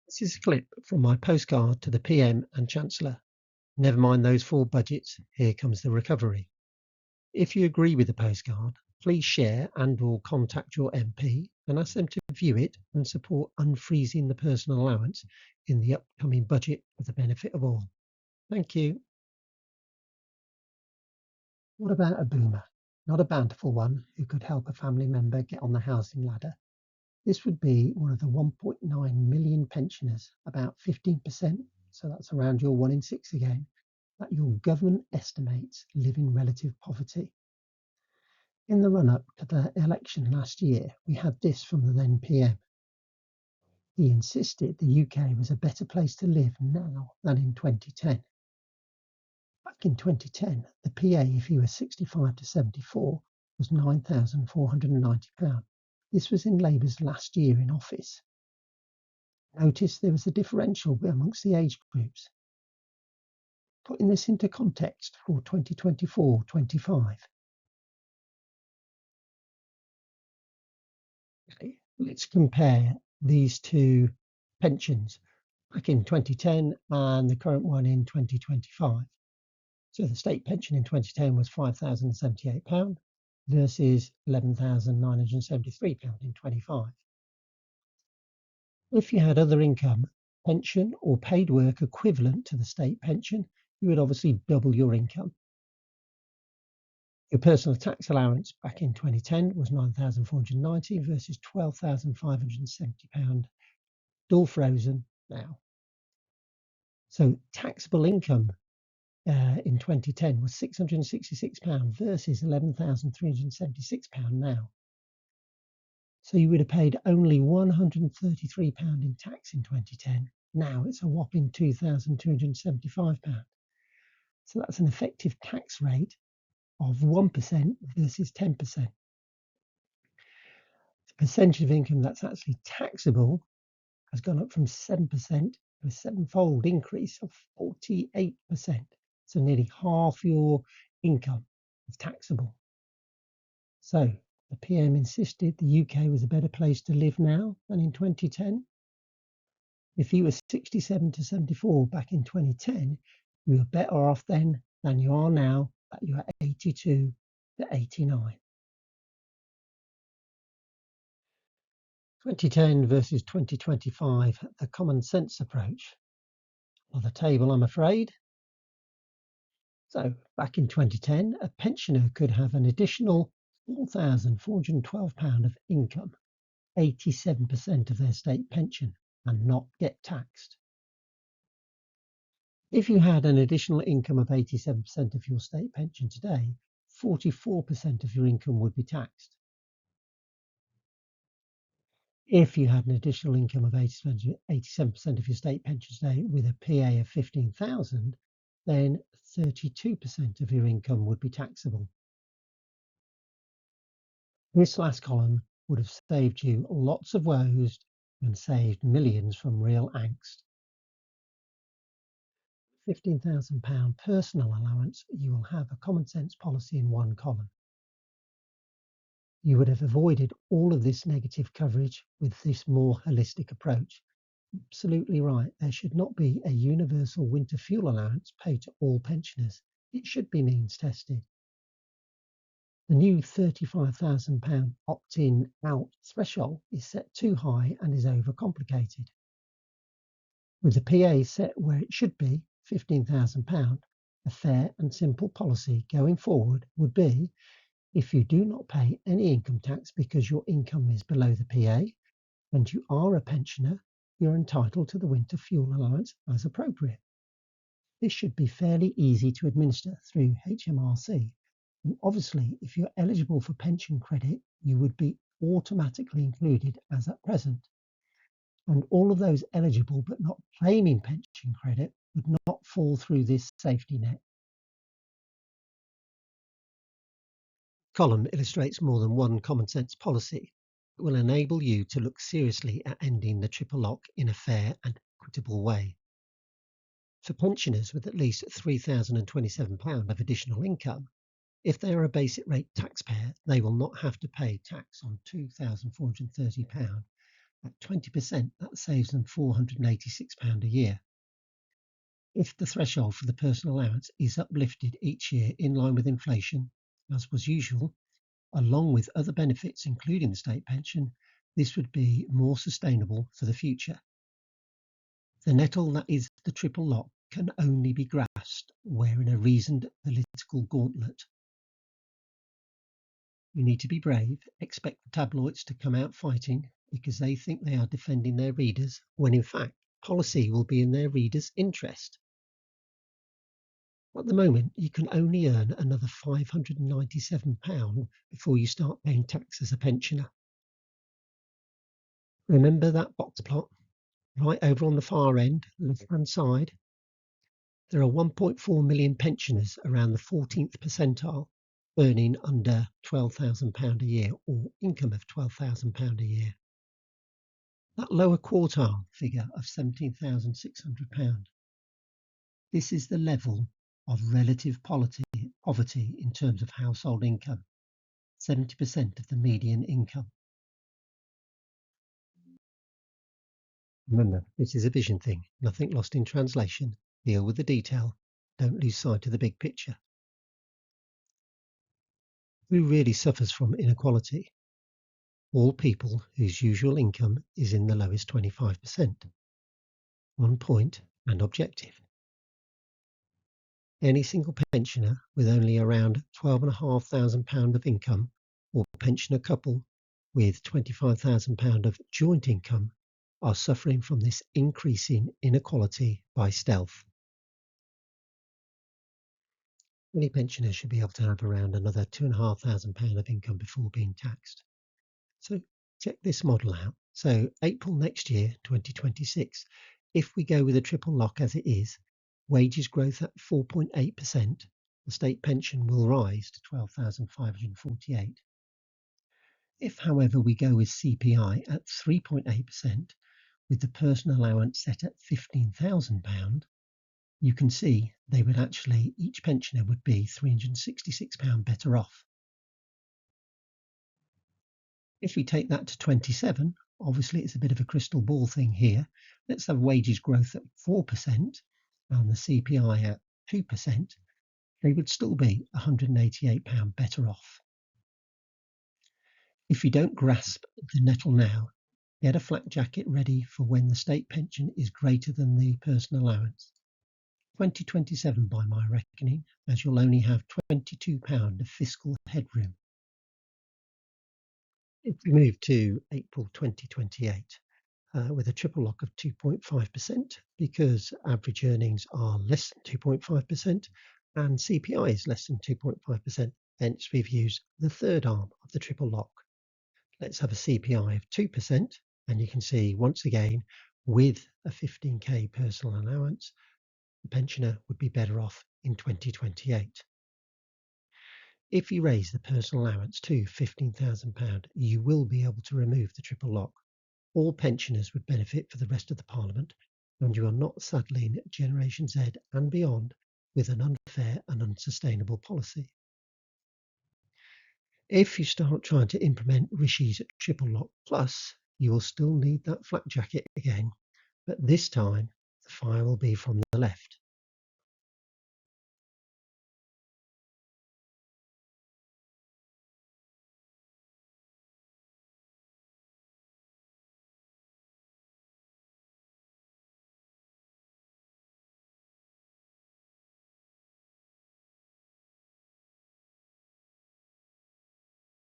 This is a clip from my postcard to the PM and Chancellor. Never mind those full budgets, here comes the recovery. If you agree with the postcard, please share and/or contact your MP and ask them to view it and support unfreezing the personal allowance in the upcoming budget for the benefit of all. Thank you. What about a boomer? Not a bountiful one who could help a family member get on the housing ladder. This would be one of the 1.9 million pensioners, about 15%, so that's around your 1 in 6 again, that your government estimates live in relative poverty. In the run-up to the election last year, we had this from the then PM. He insisted the UK was a better place to live now than in 2010. Back in 2010, the PA, if he was 65 to 74, was £9,490. This was in Labour's last year in office. Notice there was a differential amongst the age groups. Putting this into context for 2024-25. Okay, let's compare these two pensions back in 2010 and the current one in 2025. So the state pension in 2010 was £5,078 versus £11,973 in 25. If you had other income, pension or paid work equivalent to the state pension, you would obviously double your income. Your personal tax allowance back in 2010 was £9,490 versus £12,570, all frozen now. So taxable income in 2010 was £666 versus £11,376 now. So you would have paid only £133 in tax in 2010. Now it's a whopping £2,275. So that's an effective tax rate of 1% versus 10%. The percentage of income that's actually taxable has gone up from 7% to a sevenfold increase of 48%. So nearly half your income is taxable. So the PM insisted the UK was a better place to live now than in 2010. If you were 67 to 74 back in 2010, you were better off then than you are now that you are 82 to 89. 2010 versus 2025, the common sense approach. Well, the table, I'm afraid. So back in 2010, a pensioner could have an additional £4,412 of income, 87% of their state pension, and not get taxed. If you had an additional income of 87% of your state pension today, 44% of your income would be taxed. If you had an additional income of 87% of your state pension today with a PA of 15,000, then 32% of your income would be taxable. This last column would have saved you lots of woes and saved millions from real angst. £15,000 personal allowance, you will have a common sense policy in one column. You would have avoided all of this negative coverage with this more holistic approach. Absolutely right. There should not be a universal winter fuel allowance paid to all pensioners. It should be means tested. The new £35,000 opt-in out threshold is set too high and is overcomplicated. With the PA set where it should be, £15,000, a fair and simple policy going forward would be, if you do not pay any income tax because your income is below the PA and you are a pensioner, you're entitled to the winter fuel allowance as appropriate. This should be fairly easy to administer through HMRC. And obviously, if you're eligible for pension credit, you would be automatically included as at present. And all of those eligible but not claiming pension credit would not fall through this safety net. Column illustrates more than one common sense policy. It will enable you to look seriously at ending the triple lock in a fair and equitable way. For pensioners with at least £3,027 of additional income, if they are a basic rate taxpayer, they will not have to pay tax on £2,430 At 20%, that saves them £486 a year. If the threshold for the personal allowance is uplifted each year in line with inflation, as was usual, along with other benefits including the state pension, this would be more sustainable for the future. The nettle that is the triple lock can only be grasped wearing a reasoned political gauntlet. You need to be brave, expect the tabloids to come out fighting because they think they are defending their readers, when in fact policy will be in their readers' interest. At the moment, you can only earn another £597 before you start paying tax as a pensioner. Remember that box plot right over on the far end, left-hand side? There are 1.4 million pensioners around the 14th percentile earning under £12,000 a year or income of £12,000 a year. That lower quartile figure of £17,600. This is the level of relative poverty in terms of household income, 70% of the median income. Remember, this is a vision thing, nothing lost in translation. Deal with the detail, don't lose sight of the big picture. Who really suffers from inequality? All people whose usual income is in the lowest 25%. On point and objective. Any single pensioner with only around £12,500 of income, or pensioner couple with £25,000 of joint income, are suffering from this increasing inequality by stealth. Any pensioner should be able to have around another £2,500 of income before being taxed. So check this model out. So April next year, 2026, if we go with a triple lock as it is, wages growth at 4.8%, the state pension will rise to £12,548. If, however, we go with CPI at 3.8%, with the personal allowance set at £15,000, you can see they would actually, each pensioner would be £366 better off. If we take that to 27, obviously it's a bit of a crystal ball thing here. Let's have wages growth at 4% and the CPI at 2%. They would still be £188 better off. If you don't grasp the nettle now, get a flak jacket ready for when the state pension is greater than the personal allowance. 2027 by my reckoning, as you'll only have £22 of fiscal headroom. If we move to April 2028 with a triple lock of 2.5%, because average earnings are less than 2.5% and CPI is less than 2.5%, hence we've used the third arm of the triple lock. Let's have a CPI of 2%, and you can see once again with a 15k personal allowance, the pensioner would be better off in 2028. If you raise the personal allowance to £15,000, you will be able to remove the triple lock. All pensioners would benefit for the rest of the Parliament, and you are not saddling Generation Z and beyond with an unfair and unsustainable policy. If you start trying to implement Rishi's triple lock plus, you will still need that flak jacket again, but this time the fire will be from the left.